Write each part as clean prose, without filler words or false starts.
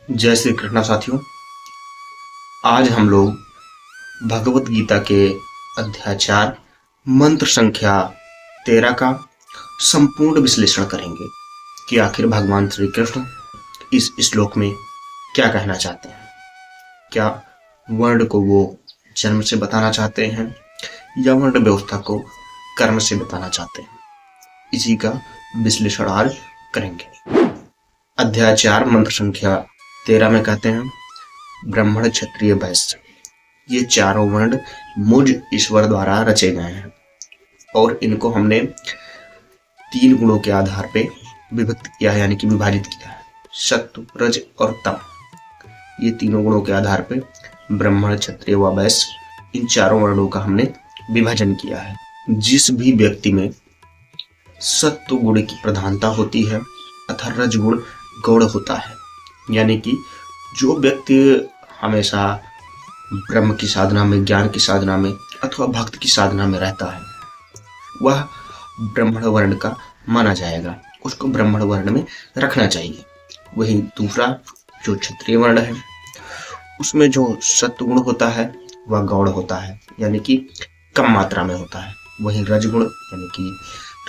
जय श्री कृष्णा साथियों। आज हम लोग भगवत गीता के अध्याय 4 मंत्र संख्या 13 का संपूर्ण विश्लेषण करेंगे कि आखिर भगवान श्री कृष्ण इस श्लोक में क्या कहना चाहते हैं। क्या वर्ण को वो जन्म से बताना चाहते हैं या वर्ण व्यवस्था को कर्म से बताना चाहते हैं, इसी का विश्लेषण आज करेंगे। अध्याय 4 मंत्र संख्या 13 में कहते हैं, ब्राह्मण क्षत्रिय वैश्य ये चारों वर्ण मुझ ईश्वर द्वारा रचे गए हैं और इनको हमने 3 गुणों के आधार पे विभक्त किया है, यानी कि विभाजित किया है। सत्व, रज और तम, ये तीनों गुणों के आधार पे ब्राह्मण, क्षत्रिय व वैश्य इन चारों वर्णों का हमने विभाजन किया है। जिस भी व्यक्ति में सत्व गुण की प्रधानता होती है अथवा रज गुण गौड़ होता है, यानी कि जो व्यक्ति हमेशा ब्रह्म की साधना में, ज्ञान की साधना में अथवा भक्त की साधना में रहता है, वह ब्राह्मण वर्ण का माना जाएगा, उसको ब्राह्मण वर्ण में रखना चाहिए। वही दूसरा जो क्षत्रिय वर्ण है, उसमें जो सत्वगुण होता है वह गौड़ होता है, यानी कि कम मात्रा में होता है। वही रजगुण यानी कि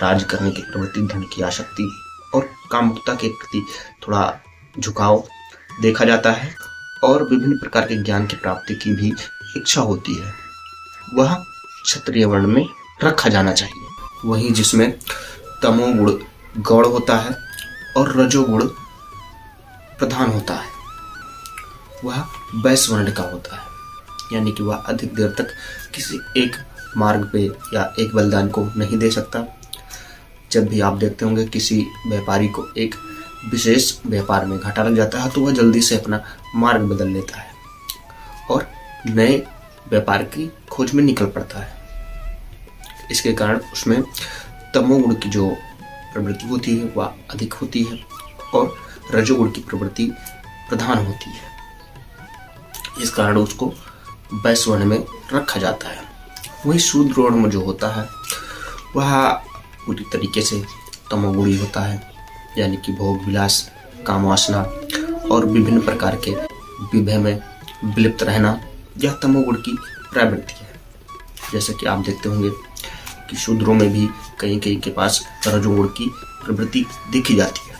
राज करने की प्रवृत्ति, धन की आसक्ति और कामुकता के प्रति थोड़ा झुकाव देखा जाता है और विभिन्न प्रकार के ज्ञान की प्राप्ति की भी इच्छा होती है, वह क्षत्रिय वर्ण में रखा जाना चाहिए। वहीं जिसमें तमोगुण गौड़ होता है और रजोगुण प्रधान होता है, वह वैश्य वर्ण का होता है, यानी कि वह अधिक देर तक किसी एक मार्ग पे या एक बलिदान को नहीं दे सकता। जब भी आप देखते होंगे किसी व्यापारी को एक विशेष व्यापार में घाटा लग जाता है तो वह जल्दी से अपना मार्ग बदल लेता है और नए व्यापार की खोज में निकल पड़ता है। इसके कारण उसमें तमोगुण की जो प्रवृत्ति होती है वह अधिक होती है और रजोगुण की प्रवृत्ति प्रधान होती है। इस कारण उसको वैश्य वर्ण में रखा जाता है। वही शूद्र वर्ण में जो होता है वह पूरी तरीके से तमोगुणी होता है, यानी कि भोग विलास, काम वासना और विभिन्न प्रकार के विभय में विलिप्त रहना यह तमोगुण की प्रवृत्ति है। जैसे कि आप देखते होंगे कि शूद्रों में भी कहीं कहीं के पास रजोगुण की प्रवृत्ति देखी जाती है,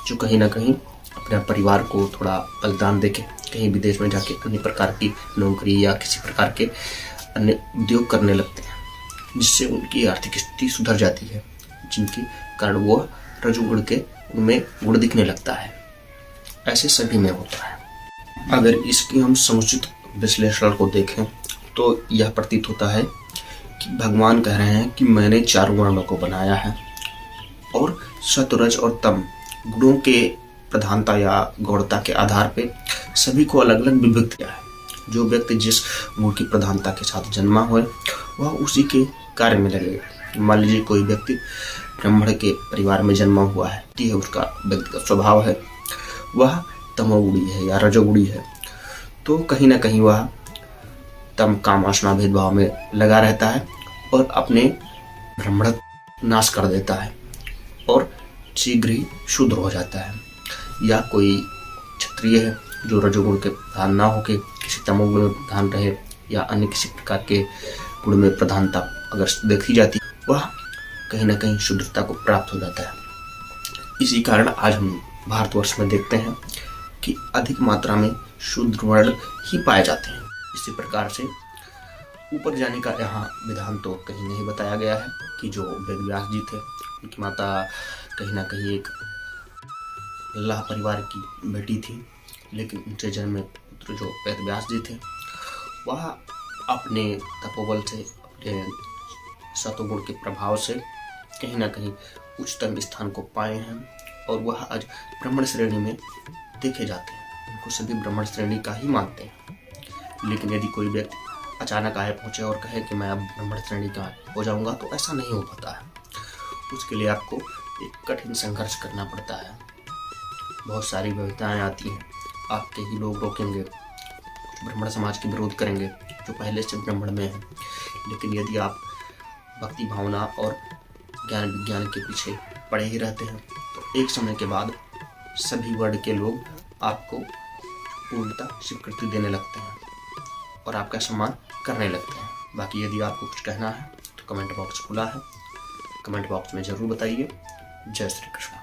जो कहीं ना कहीं अपने परिवार को थोड़ा बलिदान देके कहीं विदेश में जाके अन्य प्रकार की नौकरी या किसी प्रकार के अन्य उद्योग करने लगते हैं, जिससे उनकी आर्थिक स्थिति सुधर जाती है, जिनके कारण वो रजोगुण के उनमें गुण दिखने लगता है। ऐसे सभी में होता है। अगर इसकी हम समुचित विश्लेषण को देखें तो यह प्रतीत होता है कि भगवान कह रहे हैं कि मैंने चारों वर्णों को बनाया है और सत्व, रज और तम गुणों के प्रधानता या गौड़ता के आधार पे सभी को अलग अलग विभक्त किया है। जो व्यक्ति जिस गुण की प्रधानता के साथ जन्मा हो वह उसी के कार्य में लगेगा। मान लीजिए कोई व्यक्ति ब्राह्मण के परिवार में जन्मा हुआ है, उसका व्यक्तिगत स्वभाव है, वह तमोगुणी है या रजोगुणी है, तो कहीं ना कहीं वह तम, काम, वासना, भेदभाव में लगा रहता है और अपने ब्राह्मण नाश कर देता है और शीघ्र ही शूद्र हो जाता है। या कोई क्षत्रिय है जो रजोगुण के प्रधान ना होके किसी तमोगुण में प्रधान रहे या अन्य किसी प्रकार के गुण में प्रधानता अगर देखी जाती, वह कहीं ना कहीं शुद्धता को प्राप्त हो जाता है। इसी कारण आज हम भारतवर्ष में देखते हैं कि अधिक मात्रा में शूद्र वर्ण ही पाए जाते हैं। इसी प्रकार से ऊपर जाने का यहाँ विधान तो कहीं नहीं बताया गया है कि जो वेद व्यास जी थे उनकी माता कहीं ना कहीं एक अल्लाह परिवार की बेटी थी, लेकिन उनसे जन्मे पुत्र जो वेद व्यास जी थे वह अपने तपोबल से, अपने सतोगुण के प्रभाव से कहीं ना कहीं उच्चतम स्थान को पाए हैं और वह आज ब्राह्मण श्रेणी में देखे जाते हैं। उनको सभी ब्राह्मण श्रेणी का ही मानते हैं। लेकिन यदि कोई व्यक्ति अचानक आए पहुंचे और कहे कि मैं अब ब्राह्मण श्रेणी का हो जाऊंगा, तो ऐसा नहीं हो पाता है। उसके लिए आपको एक कठिन संघर्ष करना पड़ता है। बहुत सारी व्यवस्थाएं आती हैं, आपके ही लोग रोकेंगे, कुछ ब्राह्मण समाज के विरोध करेंगे जो पहले से ब्राह्मण में है। लेकिन यदि आप भक्ति भावना और ज्ञान विज्ञान के पीछे पड़े ही रहते हैं तो एक समय के बाद सभी वर्ग के लोग आपको पूर्णतः स्वीकृति देने लगते हैं और आपका सम्मान करने लगते हैं। बाकी यदि आपको कुछ कहना है तो कमेंट बॉक्स खुला है, कमेंट बॉक्स में ज़रूर बताइए। जय श्री कृष्ण।